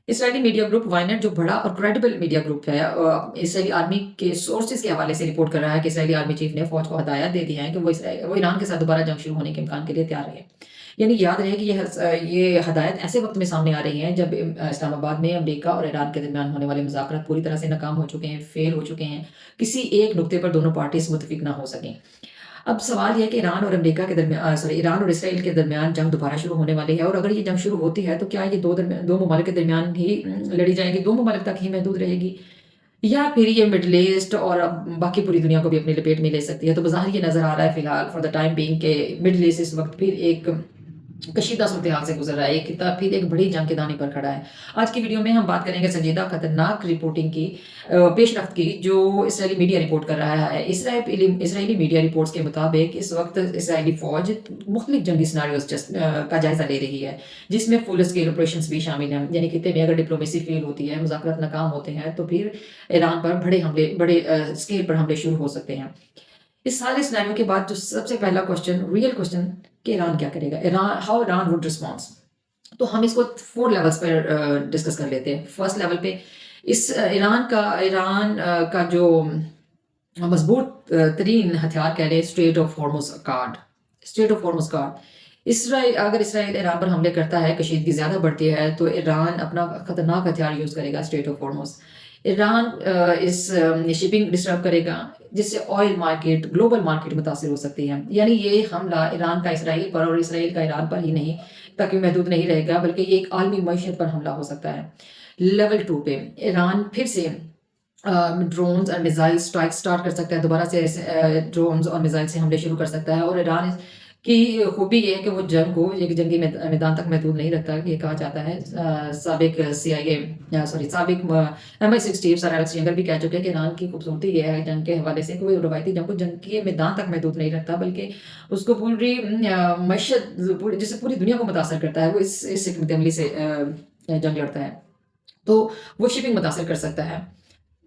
اسرائیلی media group point جو بڑا اور کریڈیبل میڈیا گروپ ہے اسرائیلی آرمی کے سورسز کے حوالے سے رپورٹ کر رہا ہے کہ اسرائیلی آرمی چیف نے فوج کو ہدایت دے دی ہے کہ وہ ایران کے ساتھ دوبارہ جنگ شروع ہونے کے امکان کے لیے تیار رہے. یعنی یاد رہے کہ یہ ہدایت ایسے وقت میں سامنے آ رہی ہیں جب اسلام آباد میں امریکہ اور ایران کے درمیان ہونے والے مذاکرات پوری طرح سے ناکام ہو چکے ہیں، فیل ہو چکے ہیں، کسی ایک نقطے پر دونوں پارٹیز متفق نہ ہو سکیں. اب سوال یہ ہے کہ ایران اور امریکہ کے درمیان ایران اور اسرائیل کے درمیان جنگ دوبارہ شروع ہونے والی ہے، اور اگر یہ جنگ شروع ہوتی ہے تو کیا یہ دو ممالک کے درمیان ہی لڑی جائے گی، دو ممالک تک ہی محدود رہے گی، یا پھر یہ مڈل ایسٹ اور باقی پوری دنیا کو بھی اپنی لپیٹ میں لے سکتی ہے؟ تو بظاہر یہ نظر آ رہا ہے فی الحال فار دا ٹائم بینگ کہ مڈل ایسٹ اس وقت پھر ایک کشیدہ صورتحال سے گزر رہا ہے، ایک خطہ پھر ایک بڑی جنگ کے دانے پر کھڑا ہے. آج کی ویڈیو میں ہم بات کریں گے سنجیدہ خطرناک رپورٹنگ کی، پیش رفت کی، جو اسرائیلی میڈیا رپورٹ کر رہا ہے. اسرائیلی میڈیا رپورٹس کے مطابق اس وقت اسرائیلی فوج مختلف جنگی سیناریوز کا جائزہ لے رہی ہے، جس میں فل اسکیل آپریشنز بھی شامل ہیں. یعنی خطے میں اگر ڈپلومیسی فیل ہوتی ہے، مذاکرات ناکام ہوتے ہیں، تو پھر ایران پر بڑے اسکیل پر حملے شروع ہو سکتے ہیں. اس سارے سیناریو کے بعد جو سب سے پہلا ریئل کوشچن کہ ایران کیا کرے گا، ہاؤ ایران وڈ رسپانس. تو ہم اس کو 4 لیولز پر ڈسکس کر لیتے ہیں. فرسٹ لیول پہ ایران کا جو مضبوط ترین ہتھیار کہہ لیں، اسٹریٹ آف ہارموز کارڈ. اگر اسرائیل ایران پر حملے کرتا ہے، کشیدگی زیادہ بڑھتی ہے، تو ایران اپنا خطرناک ہتھیار یوز کرے گا، اسٹریٹ آف ہارموز. ایران اس شپنگ ڈسٹرب کرے گا، جس سے آئل مارکیٹ، گلوبل مارکیٹ متاثر ہو سکتی ہے. یعنی یہ حملہ ایران کا اسرائیل پر اور اسرائیل کا ایران پر ہی نہیں تک محدود نہیں رہے گا، بلکہ یہ ایک عالمی معیشت پر حملہ ہو سکتا ہے. لیول 2 پہ ایران پھر سے ڈرونز اور میزائل اسٹرائک سٹارٹ کر سکتا ہے، دوبارہ سے ڈرونز اور میزائل سے حملے شروع کر سکتا ہے. اور ایران کی خوبی یہ ہے کہ وہ جنگ کو ایک جنگی میدان تک محدود نہیں رکھتا. یہ کہا جاتا ہے، سابق MI6 چیف سر ایلیکس ینگر بھی کہہ چکے ہیں کہ ایران کی خوبصورتی یہ ہے جنگ کے حوالے سے کہ وہ روایتی جنگ کو جنگ کے میدان تک محدود نہیں رکھتا، بلکہ اس کو پوری معیشت جس سے پوری دنیا کو متاثر کرتا ہے، وہ اس حکمت عملی سے جنگ لڑتا ہے. تو وہ شپنگ متاثر کر سکتا ہے،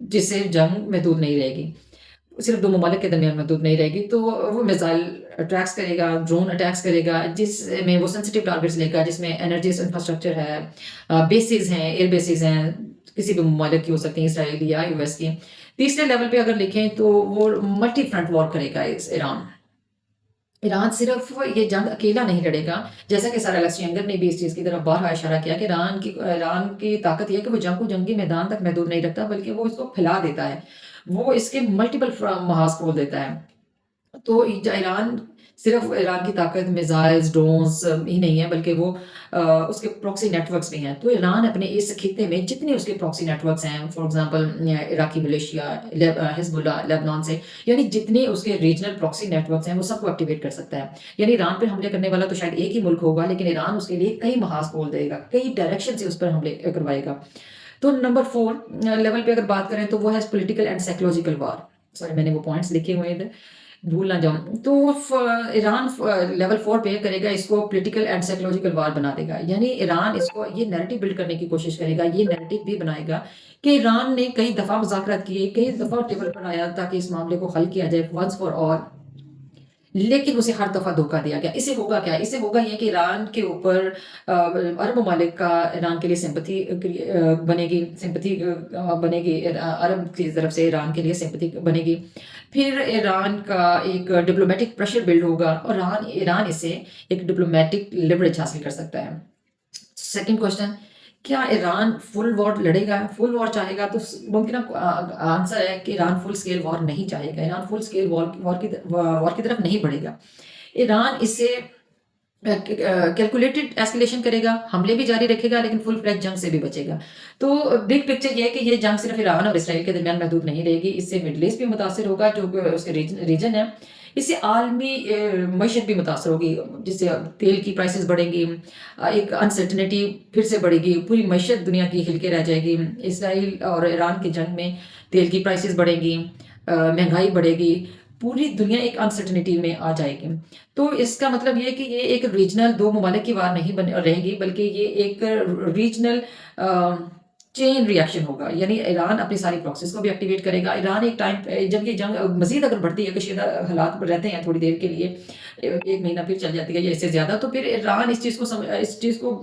جس سے جنگ محدود نہیں رہے گی، صرف دو ممالک کے درمیان محدود نہیں رہے گی. تو وہ میزائل اٹیکس کرے گا، ڈرون اٹیکس کرے گا، جس میں وہ سینسٹیو ٹارگیٹس لے گا، جس میں انرجی انفراسٹرکچر ہے، بیسز ہیں، ایئر بیسز ہیں، کسی بھی ممالک کی ہو سکتی ہیں، اسرائیل یا US کی. تیسرے لیول پہ اگر لکھیں تو وہ ملٹی فرنٹ وار کرے گا. ایران صرف یہ جنگ اکیلا نہیں لڑے گا، جیسا کہ سر ایلیکس ینگر نے بھی اس چیز کی طرف بارہا اشارہ کیا کہ ایران کی طاقت یہ ہے کہ وہ جنگ کو جنگی میدان تک محدود نہیں رکھتا، بلکہ وہ اس کو پھیلا دیتا ہے، وہ اس کے ملٹیپل محاذ کھول دیتا ہے. تو ایران صرف ایران کی طاقت میزائلز، ڈرونز ہی نہیں ہے، بلکہ وہ اس کے پراکسی نیٹ ورکس بھی ہیں. تو ایران اپنے اس خطے میں جتنے اس کے پراکسی نیٹ ورکس ہیں، فار ایگزامپل عراقی ملیشیا، حزب اللہ، لیبنان سے، یعنی جتنے اس کے ریجنل پراکسی نیٹ ورکس ہیں، وہ سب کو ایکٹیویٹ کر سکتا ہے. یعنی ایران پہ حملے کرنے والا تو شاید ایک ہی ملک ہوگا، لیکن ایران اس کے لیے کئی محاذ کھول دے گا، کئی ڈائریکشن سے اس پر حملے کروائے گا. تو نمبر 4 لیول پہ اگر بات کریں تو وہ ہے political and psychological war. Sorry, میں نے وہ پوائنٹس لکھے ہوئے ادھر، بھول نہ جاؤں. تو ایران لیول 4 پہ کرے گا، اس کو پولیٹیکل اینڈ سائیکولوجیکل وار بنا دے گا. یعنی ایران اس کو یہ نیریٹو بلڈ کرنے کی کوشش کرے گا، یہ نیریٹو بھی بنائے گا کہ ایران نے کئی دفعہ مذاکرات کیے، کئی دفعہ ٹیبل پر آیا تاکہ اس معاملے کو حل کیا جائے ونس فار آل، لیکن اسے ہر دفعہ دھوکہ دیا گیا. اسے ہوگا کیا؟ اسے ہوگا یہ کہ ایران کے اوپر عرب ممالک کا ایران کے لیے سمپتھی بنے گی، عرب کی طرف سے ایران کے لیے سمپتھی بنے گی. پھر ایران کا ایک ڈپلومیٹک پریشر بلڈ ہوگا، اور ایران اسے ایک ڈپلومیٹک لیوریج حاصل کر سکتا ہے. سیکنڈ کوشچن، کیا ایران فل وار لڑے گا، فل وار چاہے گا؟ تو ممکنہ آنسر ہے کہ ایران فل اسکیل وار نہیں چاہے گا، ایران فل اسکیل وار کی طرف نہیں بڑھے گا. ایران اس سے کیلکولیٹڈ ایسکیلیشن کرے گا، حملے بھی جاری رکھے گا، لیکن فل فلیج جنگ سے بھی بچے گا. تو بگ پکچر یہ ہے کہ یہ جنگ صرف ایران اور اسرائیل کے درمیان محدود نہیں رہے گی، اس سے مڈل ایسٹ بھی متاثر ہوگا، جو اس کے ریجن ہے. اس سے عالمی معیشت بھی متاثر ہوگی، جس سے تیل کی پرائسز بڑھیں گی، ایک انسرٹنٹی پھر سے بڑھے گی، پوری معیشت دنیا کی ہل کے رہ جائے گی. اسرائیل اور ایران کی جنگ میں تیل کی پرائسز بڑھیں گی، مہنگائی بڑھے گی، پوری دنیا ایک انسرٹنٹی میں آ جائے گی. تو اس کا مطلب یہ ہے کہ یہ ایک ریجنل دو ممالک کی وار نہیں رہے گی، بلکہ یہ ایک ریجنل چین ریئیکشن ہوگا. یعنی ایران اپنی ساری پراکسیز کو بھی ایکٹیویٹ کرے گا. ایران ایک ٹائم جب یہ جنگ مزید اگر بڑھتی ہے، کشیدہ حالات رہتے ہیں تھوڑی دیر کے لیے، 1 مہینہ پھر چل جاتی ہے یا اس سے زیادہ، تو پھر ایران اس چیز کو